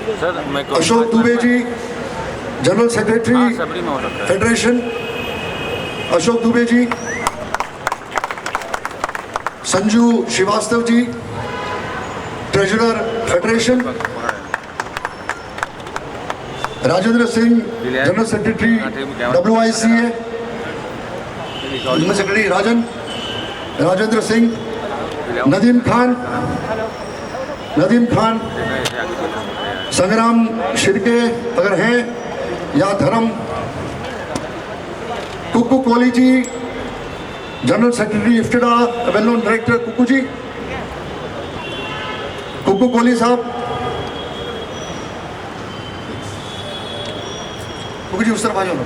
Ashok Dubey ji, general secretary federation, Ashok Dubey ji. Sanju Srivastava ji, treasurer federation. Rajendra Singh, general secretary WICA, general secretary Rajendra Singh. Nadeem Khan, Sangram Shirke अगर हैं, या धर्म। Kuku Kohli ji, general secretary IFTDA, well known director Kuku ji, Kuku Kohli साहब। कुकू जी उस तरफ आ जाओ ना,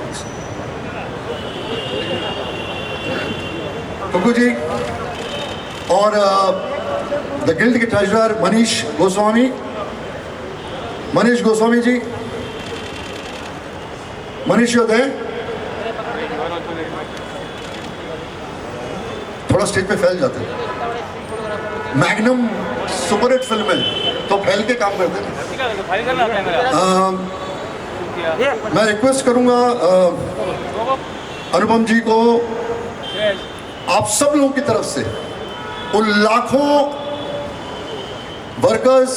कुकू जी। और द गिल्ड के ट्रेजरर मनीष गोस्वामी जी। मनीष योदय, थोड़ा स्टेज पे फैल जाते हैं। मैग्नम सुपरहिट फिल्म है तो फैल के काम करते हैं। मैं रिक्वेस्ट करूंगा अनुपम जी को, आप सब लोगों की तरफ से उन लाखों वर्कर्स,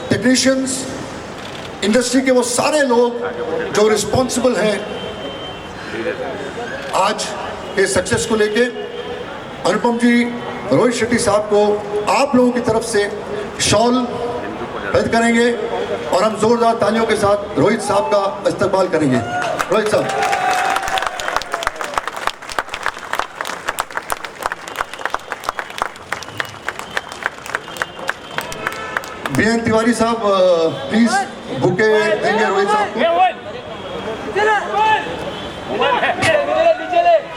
टेक्नीशियंस, इंडस्ट्री के वो सारे लोग जो रिस्पॉन्सिबल हैं आज के सक्सेस को लेके, अनुपम जी, रोहित शेट्टी साहब को आप लोगों की तरफ से शॉल भेंट करेंगे और हम जोरदार तालियों के साथ रोहित साहब का इस्तकबाल करेंगे। रोहित साहब। BN तिवारी साहब प्लीज बुके देंगे रोहित साहब को।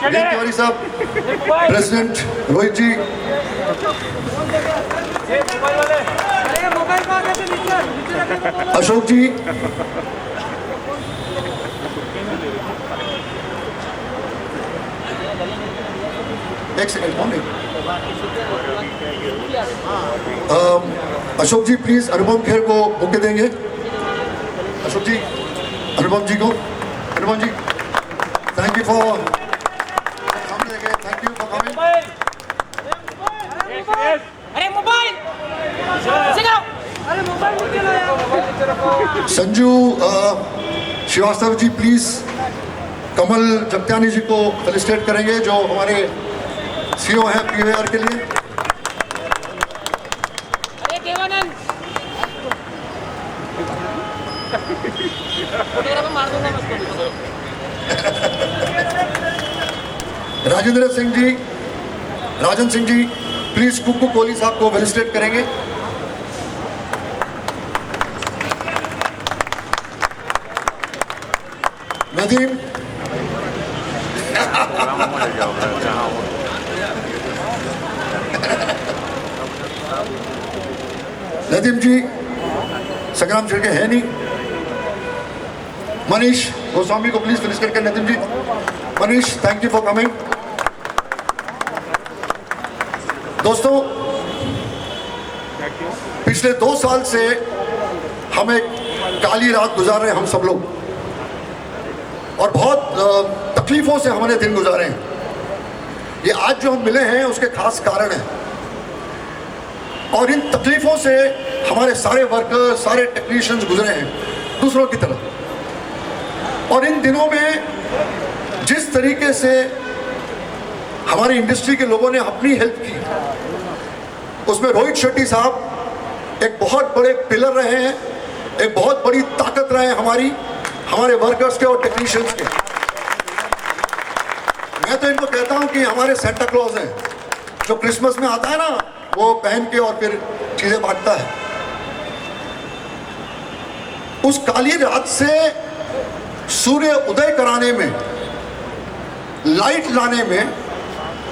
BN तिवारी साहब, प्रेसिडेंट रोहित जी। अशोक जी, एक सेकंड। अशोक जी प्लीज अनुपम खेर को बुके देंगे। अशोक जी, अनुपम जी को। Anupam ji, thank you for coming. अरे मोबाइल संजू श्रीवास्तव जी प्लीज कमल जगत्यानी जी को फेलिसिटेट करेंगे जो हमारे CEO हैं PVR के लिए। अरे देवानंद फोटोग्राफर मार दूंगा मैं उसको। राजेंद्र सिंह जी, राजन सिंह जी प्लीज कुकू कोहली साहब को फेलिसिटेट करेंगे। नदीम, नदीम जी, संग्राम छिड़के है नहीं। मनीष गोस्वामी को प्लीज फेलिसिटेट करें। Nadeem ji, Manish, thank you for coming. दोस्तों, पिछले 2 साल से हम एक काली रात गुजार रहे हैं, हम सब लोग, और बहुत तकलीफों से हमने दिन गुजारे हैं। ये आज जो हम मिले हैं उसके खास कारण है, और इन तकलीफों से हमारे सारे वर्कर्स, सारे टेक्नीशियंस गुजरे हैं दूसरों की तरफ। और इन दिनों में जिस तरीके से हमारी इंडस्ट्री के लोगों ने अपनी हेल्प की, उसमें रोहित शेट्टी साहब एक बहुत बड़े पिलर रहे हैं, एक बहुत बड़ी ताकत रहे हैं हमारे वर्कर्स के और टेक्नीशियंस के। मैं तो इनको कहता हूं कि हमारे सेंटा क्लॉज हैं, जो क्रिसमस में आता है ना, वो पहन के और फिर चीजें बांटता है। उस काली रात से सूर्य उदय कराने में, लाइट लाने में,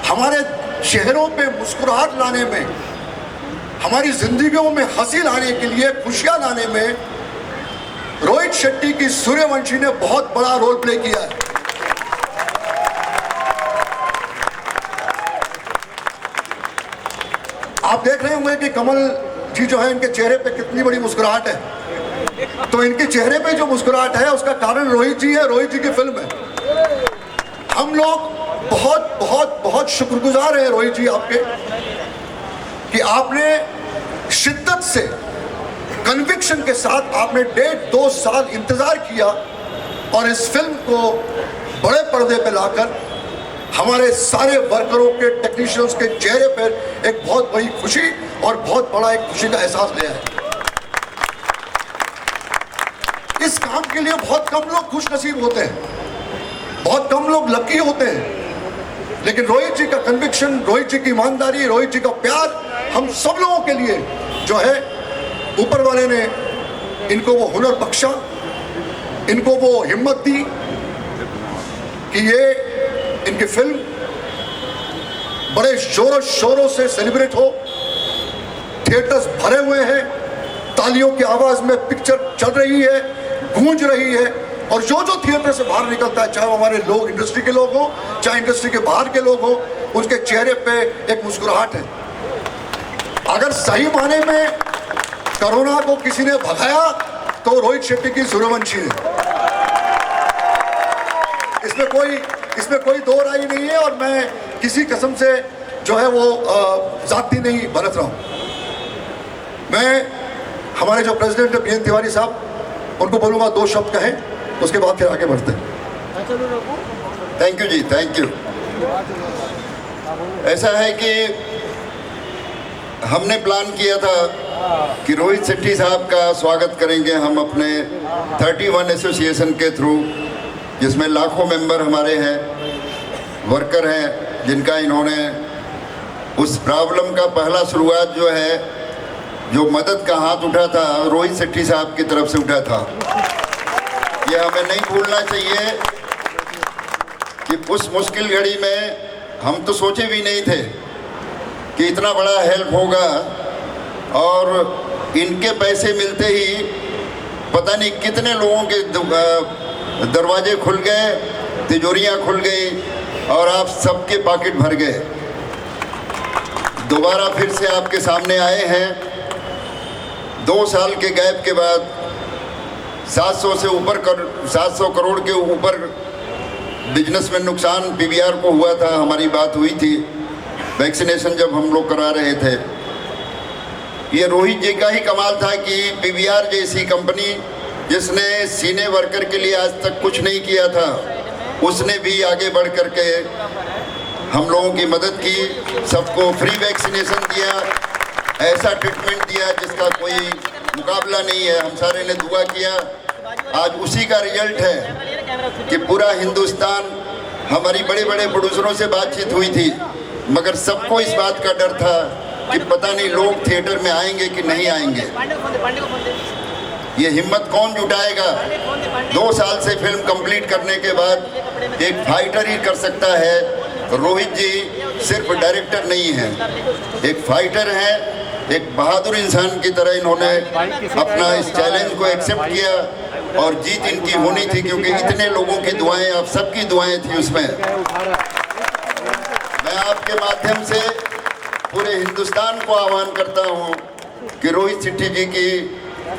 हमारे चेहरों पे मुस्कुराहट लाने में, हमारी जिंदगियों में हंसी लाने के लिए, खुशियां लाने में रोहित शेट्टी की सूर्यवंशी ने बहुत बड़ा रोल प्ले किया है। आप देख रहे होंगे कि कमल जी जो है, इनके चेहरे पे कितनी बड़ी मुस्कुराहट है। तो इनके चेहरे पे जो मुस्कुराहट है उसका कारण रोहित जी है, रोहित जी की फिल्म है। हम लोग बहुत बहुत बहुत शुक्रगुजार हैं रोहित जी आपके कि आपने शिद्दत से, कन्विक्शन के साथ आपने 1.5-2 साल इंतजार किया और इस फिल्म को बड़े पर्दे पे लाकर हमारे सारे वर्करों के, टेक्नीशियंस के चेहरे पर एक बहुत बड़ी खुशी और बहुत बड़ा एक खुशी का एहसास ले आए। इस काम के लिए बहुत कम लोग खुशनसीब होते हैं, बहुत कम लोग लकी होते हैं, लेकिन रोहित जी का कन्विक्शन, रोहित जी की ईमानदारी, रोहित जी का प्यार हम सब लोगों के लिए जो है, ऊपर वाले ने इनको वो हुनर बख्शा, इनको वो हिम्मत दी कि ये इनकी फिल्म बड़े जोरों शोरों से सेलिब्रेट हो। थिएटर्स भरे हुए हैं, तालियों की आवाज में पिक्चर चल रही है, गूंज रही है, और जो जो थिएटर से बाहर निकलता है, चाहे वो हमारे लोग, इंडस्ट्री के लोग हों, चाहे इंडस्ट्री के बाहर के लोग हों, उनके चेहरे पे एक मुस्कुराहट है। अगर सही माने में कोरोना को किसी ने भगाया तो रोहित शेट्टी की सूर्यवंशी ने। इसमें कोई दो राय नहीं है, और मैं किसी कसम से जो है वो जाती नहीं बरत रहा हूं। मैं हमारे जो प्रेसिडेंट है बीएन तिवारी साहब, उनको बोलूंगा 2 शब्द कहें, उसके बाद फिर आगे बढ़ते हैं। Thank you ji, thank you. ऐसा है कि हमने प्लान किया था कि रोहित शेट्टी साहब का स्वागत करेंगे हम अपने 31 एसोसिएशन के थ्रू, जिसमें लाखों मेंबर हमारे हैं, वर्कर हैं, जिनका इन्होंने उस प्रॉब्लम का पहला शुरुआत जो है, जो मदद का हाथ उठा था, रोहित शेट्टी साहब की तरफ से उठा था। ये हमें नहीं भूलना चाहिए कि उस मुश्किल घड़ी में हम तो सोचे भी नहीं थे कि इतना बड़ा हेल्प होगा, और इनके पैसे मिलते ही पता नहीं कितने लोगों के दरवाजे खुल गए, तिजोरियां खुल गई, और आप सबके पॉकेट भर गए। दोबारा फिर से आपके सामने आए हैं 2 साल के गैप के बाद। 700 करोड़ के ऊपर बिजनेस में नुकसान पीवीआर को हुआ था। हमारी बात हुई थी वैक्सीनेशन जब हम लोग करा रहे थे। ये रोहित जी का ही कमाल था कि पीवीआर जैसी कंपनी, जिसने सीने वर्कर के लिए आज तक कुछ नहीं किया था, उसने भी आगे बढ़ करके हम लोगों की मदद की, सबको फ्री वैक्सीनेशन दिया, ऐसा ट्रीटमेंट दिया जिसका कोई मुकाबला नहीं है। हम सारे ने दुआ किया। आज उसी का रिजल्ट है कि पूरा हिंदुस्तान, हमारी बड़े बड़े प्रोड्यूसरों से बातचीत हुई थी, मगर सबको इस बात का डर था कि पता नहीं लोग थिएटर में आएंगे कि नहीं आएंगे। ये हिम्मत कौन जुटाएगा? 2 साल से फिल्म कंप्लीट करने के बाद एक फाइटर ही कर सकता है। रोहित जी सिर्फ डायरेक्टर नहीं है, एक फाइटर है, एक बहादुर इंसान की तरह इन्होंने अपना इस चैलेंज को एक्सेप्ट किया, और जीत इनकी होनी थी, क्योंकि इतने लोगों की दुआएं, आप सबकी दुआएं थी उसमें। मैं आपके माध्यम से पूरे हिंदुस्तान को आह्वान करता हूं कि रोहित शेट्टी जी की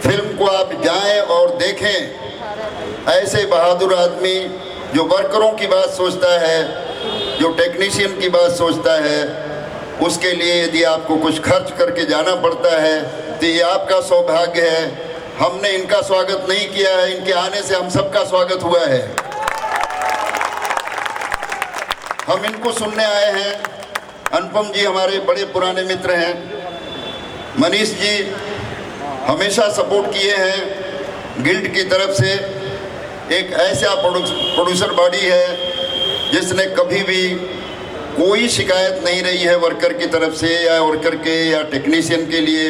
फिल्म को आप जाएं और देखें। ऐसे बहादुर आदमी जो वर्करों की बात सोचता है, जो टेक्नीशियन की बात सोचता है, उसके लिए यदि आपको कुछ खर्च करके जाना पड़ता है तो ये आपका सौभाग्य है। हमने इनका स्वागत नहीं किया है, इनके आने से हम सबका स्वागत हुआ है। हम इनको सुनने आए हैं। अनुपम जी हमारे बड़े पुराने मित्र हैं, मनीष जी हमेशा सपोर्ट किए हैं गिल्ड की तरफ से। एक ऐसा प्रोड्यूसर बॉडी है जिसने कभी भी कोई शिकायत नहीं रही है वर्कर की तरफ से, या वर्कर के या टेक्नीशियन के लिए।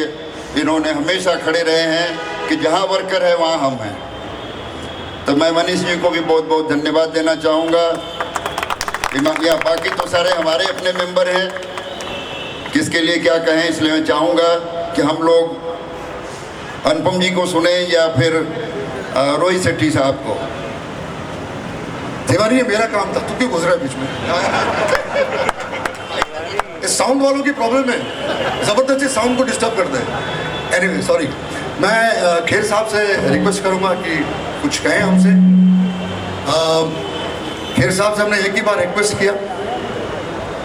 इन्होंने हमेशा खड़े रहे हैं कि जहां वर्कर है वहां हम हैं। तो मैं मनीष जी को भी बहुत बहुत धन्यवाद देना चाहूँगा। या बाकी तो सारे हमारे अपने मेंबर हैं, किसके लिए क्या कहें, इसलिए मैं चाहूँगा कि हम लोग अनुपम जी को सुने या फिर रोहित शेट्टी साहब को। तिवारी, ये मेरा काम था, तू क्यों घुस रहा है बीच में? इस साउंड वालों की प्रॉब्लम है, जबरदस्ती साउंड को डिस्टर्ब करते हैं। Anyway sorry. मैं खेर साहब से रिक्वेस्ट करूंगा कि कुछ कहें हमसे। खेर साहब से हमने एक ही बार रिक्वेस्ट किया,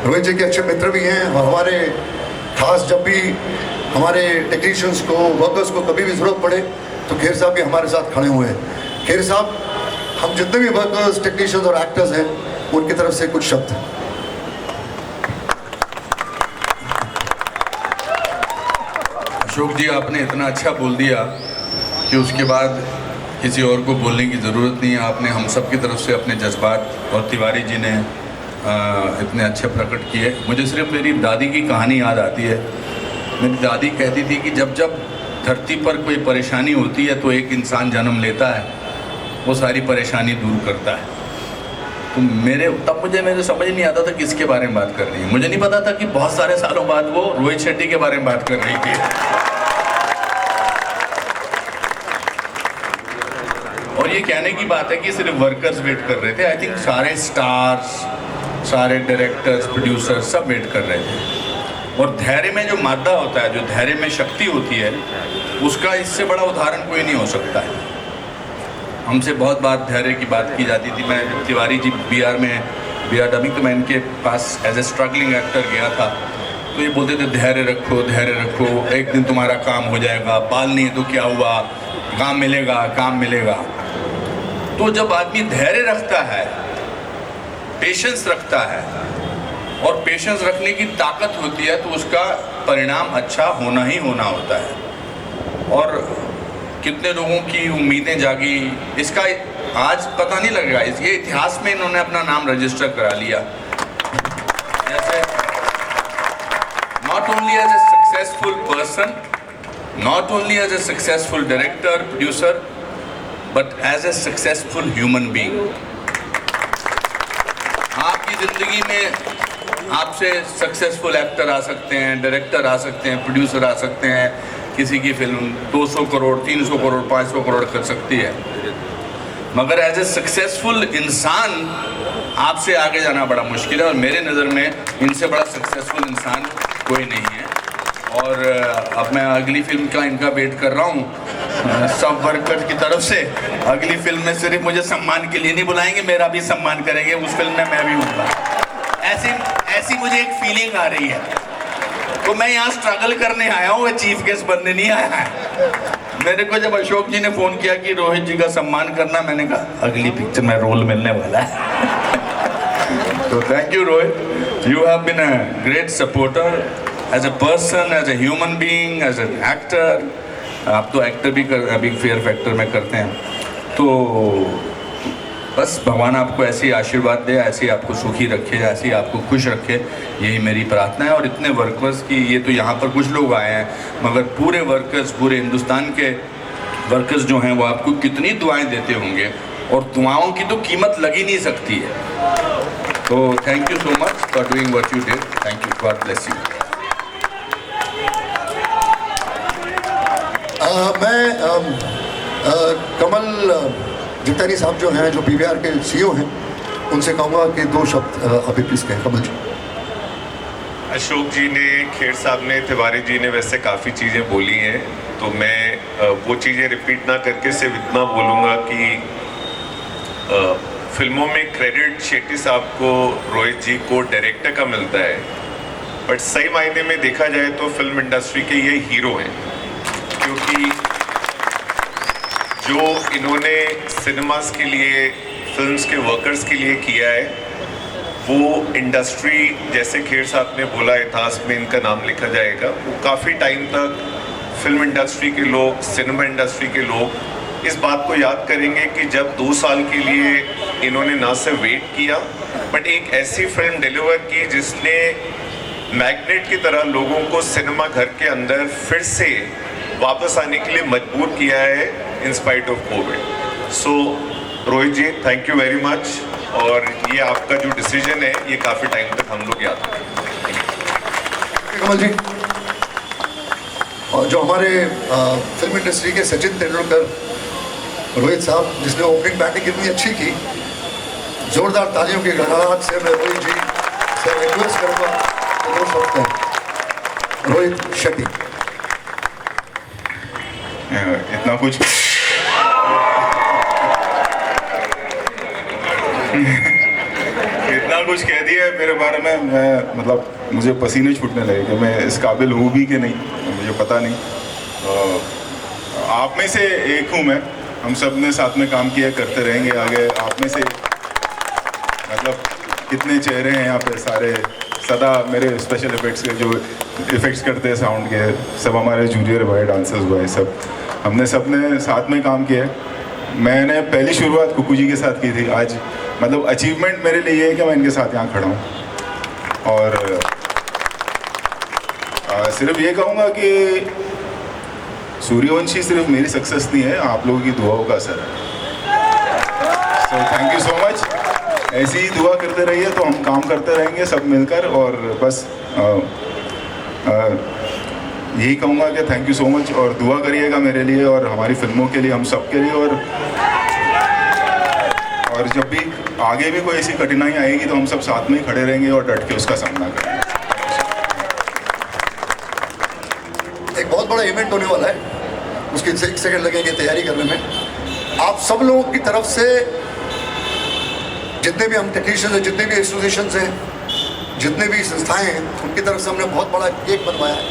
रोहित जी के अच्छे मित्र भी हैं और हमारे खास जब भी हमारे टेक्नीशियंस को, वर्कर्स को कभी भी ज़रूरत पड़े तो खेर साहब भी हमारे साथ खड़े हुए हैं। खेर साहब, हम जितने भी वर्कर्स, टेक्नीशियंस और एक्टर्स हैं उनकी तरफ से कुछ शब्द। अशोक जी, आपने इतना अच्छा बोल दिया कि उसके बाद किसी और को बोलने की ज़रूरत नहीं है। आपने हम सब की तरफ से अपने जज्बात, और तिवारी जी ने इतने अच्छे प्रकट किए। मुझे सिर्फ मेरी दादी की कहानी याद आती है। मेरी दादी कहती थी कि जब जब धरती पर कोई परेशानी होती है तो एक इंसान जन्म लेता है, वो सारी परेशानी दूर करता है। तो मुझे समझ नहीं आता था किसके बारे में बात कर रही है। मुझे नहीं पता था कि बहुत सारे सालों बाद वो रोहित शेट्टी के बारे में बात कर रही थी। और ये कहने की बात है कि सिर्फ वर्कर्स वेट कर रहे थे। आई थिंक सारे स्टार्स, सारे डायरेक्टर्स, प्रोड्यूसर्स सब वेट कर रहे थे। और धैर्य में जो मादा होता है, जो धैर्य में शक्ति होती है, उसका इससे बड़ा उदाहरण कोई नहीं हो सकता है। हमसे बहुत बार धैर्य की बात की जाती थी। मैं तिवारी जी बीआर डबिंग, तो मैं इनके पास एज ए स्ट्रगलिंग एक्टर गया था, तो ये बोलते थे धैर्य रखो, धैर्य रखो, एक दिन तुम्हारा काम हो जाएगा, बाल नहीं है तो क्या हुआ, काम मिलेगा, काम मिलेगा। तो जब आदमी धैर्य रखता है, पेशेंस रखता है, और पेशेंस रखने की ताकत होती है, तो उसका परिणाम अच्छा होना ही होना होता है। और कितने लोगों की उम्मीदें जागी, इसका आज पता नहीं लगेगा, इसके इतिहास में इन्होंने अपना नाम रजिस्टर करा लिया। जैसे not only as a successful person, not only as a successful director, producer, but as a successful human being. आपकी ज़िंदगी में आपसे सक्सेसफुल एक्टर आ सकते हैं, डायरेक्टर आ सकते हैं, प्रोड्यूसर आ सकते हैं। किसी की फिल्म 200 करोड़, 300 करोड़, 500 करोड़ कर सकती है, मगर एज ए सक्सेसफुल इंसान आपसे आगे जाना बड़ा मुश्किल है। और मेरे नज़र में इनसे बड़ा सक्सेसफुल इंसान कोई नहीं है। और अब मैं अगली फिल्म का इनका वेट कर रहा हूँ सब वर्कर की तरफ से। अगली फिल्म में सिर्फ मुझे सम्मान के लिए नहीं बुलाएंगे, मेरा भी सम्मान करेंगे। उस फिल्म में मैं भी हूँगा। ऐसी मुझे एक फीलिंग आ रही है। तो मैं यहाँ स्ट्रगल करने आया हूँ, मैं चीफ गेस्ट बनने नहीं आया है। मेरे को जब अशोक जी ने फ़ोन किया कि रोहित जी का सम्मान करना, मैंने कहा अगली पिक्चर में रोल मिलने वाला है। तो thank you Rohit, you have been a great supporter as a person, as a human being, as an actor. आप तो एक्टर भी अभी फेयर फैक्टर में करते हैं। तो बस भगवान आपको ऐसे ही आशीर्वाद दे, ऐसे ही आपको सुखी रखे, ऐसे ही आपको खुश रखे, यही मेरी प्रार्थना है। और इतने वर्कर्स की, ये तो यहाँ पर कुछ लोग आए हैं, मगर पूरे वर्कर्स, पूरे हिंदुस्तान के वर्कर्स जो हैं वो आपको कितनी दुआएं देते होंगे, और दुआओं की तो कीमत लगी नहीं सकती है। तो thank you so much for doing what you did. Thank you, God bless you. Kamal Jitani साहब जो हैं, जो पीवीआर के सीईओ हैं, उनसे कहूँगा कि दो शब्द अभी प्लीज कहें। कमल जी। अशोक जी ने, खेर साहब ने, तिवारी जी ने वैसे काफ़ी चीज़ें बोली हैं, तो मैं वो चीज़ें रिपीट ना करके सिर्फ इतना बोलूँगा कि फिल्मों में क्रेडिट शेट्टी साहब को, रोहित जी को डायरेक्टर का मिलता है, बट सही मायने में देखा जाए तो फिल्म इंडस्ट्री के ये हीरो हैं। क्योंकि जो इन्होंने सिनेमास के लिए, फिल्म्स के वर्कर्स के लिए किया है, वो इंडस्ट्री, जैसे खेर साहब ने बोला, इतिहास में इनका नाम लिखा जाएगा। वो काफ़ी टाइम तक फिल्म इंडस्ट्री के लोग, सिनेमा इंडस्ट्री के लोग इस बात को याद करेंगे कि जब 2 साल के लिए इन्होंने ना सिर्फ वेट किया, बट एक ऐसी फिल्म डिलीवर की जिसने मैग्नेट की तरह लोगों को सिनेमा घर के अंदर फिर से वापस आने के लिए मजबूर किया है, in spite of Covid. So Rohit ji, thank you very much. और ये आपका जो डिसीजन है, ये काफ़ी टाइम तक हम लोग याद रखेंगे। कमल जी, और जो हमारे फिल्म इंडस्ट्री के सचिन तेंदुलकर, रोहित साहब, जिसने ओपनिंग बैटिंग कितनी अच्छी की, जोरदार तालियों की गड़गड़ाहट से मैं रोहित जी से रिक्वेस्ट करूँगा कि 2 शब्द कहें। रोहित शेट्टी। इतना कुछ इतना कुछ कह दिया है मेरे बारे में, मैं मतलब मुझे पसीने छूटने लगे कि मैं इस काबिल हूँ भी कि नहीं, मुझे पता नहीं। आप में से एक हूँ मैं, हम सब ने साथ में काम किया, करते रहेंगे आगे। आप में से मतलब कितने चेहरे हैं यहाँ पे, सारे सदा मेरे स्पेशल इफेक्ट्स के जो इफेक्ट्स करते हैं साउंड के, सब हमारे जूनियर भाई, डांसर्स भाई, सब हमने सब ने साथ में काम किया है। मैंने पहली शुरुआत कुकू जी के साथ की थी। आज मतलब अचीवमेंट मेरे लिए ये है कि मैं इनके साथ यहाँ खड़ा हूँ। और सिर्फ ये कहूँगा कि सूर्यवंशी सिर्फ मेरी सक्सेस नहीं है, आप लोगों की दुआओं का असर है। So thank you so much. ऐसी ही दुआ करते रहिए तो हम काम करते रहेंगे सब मिलकर। और बस यही कहूँगा कि थैंक यू सो मच, और दुआ करिएगा मेरे लिए और हमारी फिल्मों के लिए, हम सब के लिए। और जब भी आगे भी कोई ऐसी कठिनाई आएगी तो हम सब साथ में ही खड़े रहेंगे और डट के उसका सामना करेंगे। एक बहुत बड़ा इवेंट होने वाला है, उसके 1 सेकंड लगेंगे तैयारी करने में। आप सब लोगों की तरफ से जितने भी हम टेक्नीशियंस हैं, जितने भी एसोसिएशन हैं, जितने भी संस्थाएं हैं, उनकी तरफ से हमने बहुत बड़ा केक बनवाया है।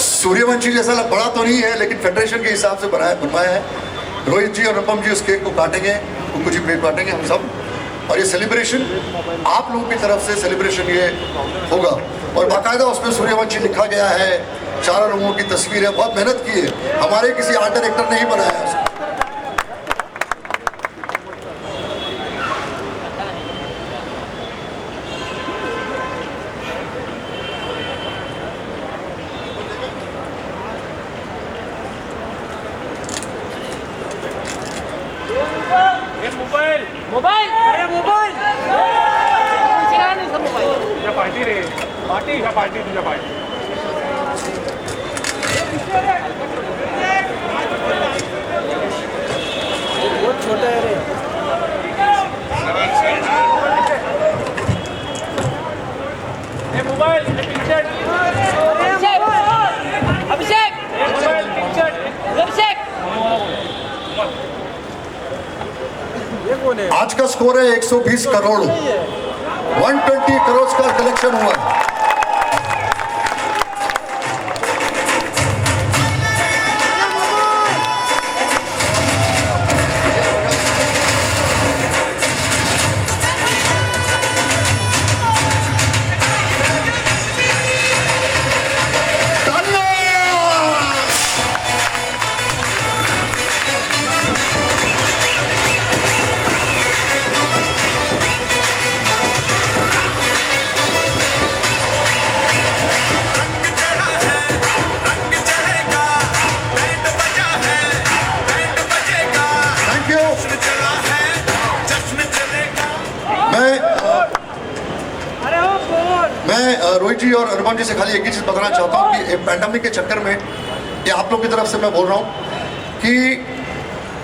सूर्यवंशी जैसा बड़ा तो नहीं है, लेकिन फेडरेशन के हिसाब से बनवाया है। रोहित जी और अनुपम जी उस केक को काटेंगे, कुछ जी प्लेट काटेंगे हम सब। और ये सेलिब्रेशन आप लोगों की तरफ से सेलिब्रेशन ये होगा, और बाकायदा उसमें सूर्यवंशी लिखा गया है, चारों लोगों की तस्वीर है, बहुत मेहनत की है, हमारे किसी आर्ट डायरेक्टर ने ही बनाया है। मोबाइल मोबाइल, अरे मोबाइल तुझ्या पार्टी रे, पार्टी ह्या पार्टी, तुझ्या पार्टी। बहुत छोटा है रे। ए मोबाइल, पिक्चर, अभिषेक ए मोबाइल, पिक्चर। अभिषेक आज का स्कोर है 120 करोड़, 120 करोड़ का कलेक्शन हुआ है। मैं रोहित जी और अनुपम जी से खाली एक ही चीज़ बताना चाहता हूँ कि पैंडेमिक के चक्कर में ये आप लोग की तरफ से मैं बोल रहा हूँ कि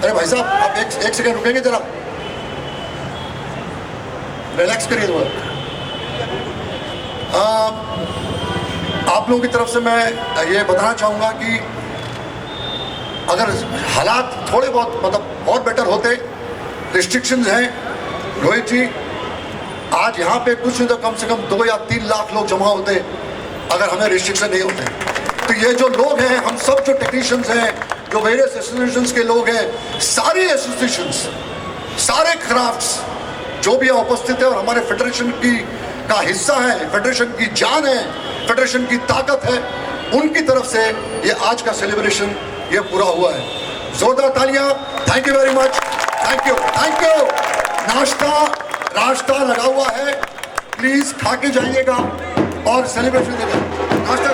अरे भाई साहब आप एक सेकंड रुकेंगे जरा, रिलैक्स करिए थोड़ा। आप लोगों की तरफ से मैं ये बताना चाहूँगा कि अगर हालात थोड़े बहुत मतलब और बेटर होते, रिस्ट्रिक्शंस हैं, रोहित जी आज यहाँ पे कुछ नहीं तो कम से कम 2 या 3 लाख लोग जमा होते अगर हमें रिस्ट्रिक्शन नहीं होते। तो ये जो लोग हैं, हम सब जो टेक्नीशियंस हैं, जो वेरियस एसोसिएशंस के लोग हैं, सारी एसोसिएशंस, सारे क्राफ्ट्स जो भी यहाँ उपस्थित है और हमारे फेडरेशन की का हिस्सा है, फेडरेशन की जान है, फेडरेशन की ताकत है, उनकी तरफ से ये आज का सेलिब्रेशन ये पूरा हुआ है। जोरदार तालियां। Thank you very much, thank you, thank you. नाश्ता लगा हुआ है, प्लीज खा के जाइएगा और सेलिब्रेशन करिए। नाश्ता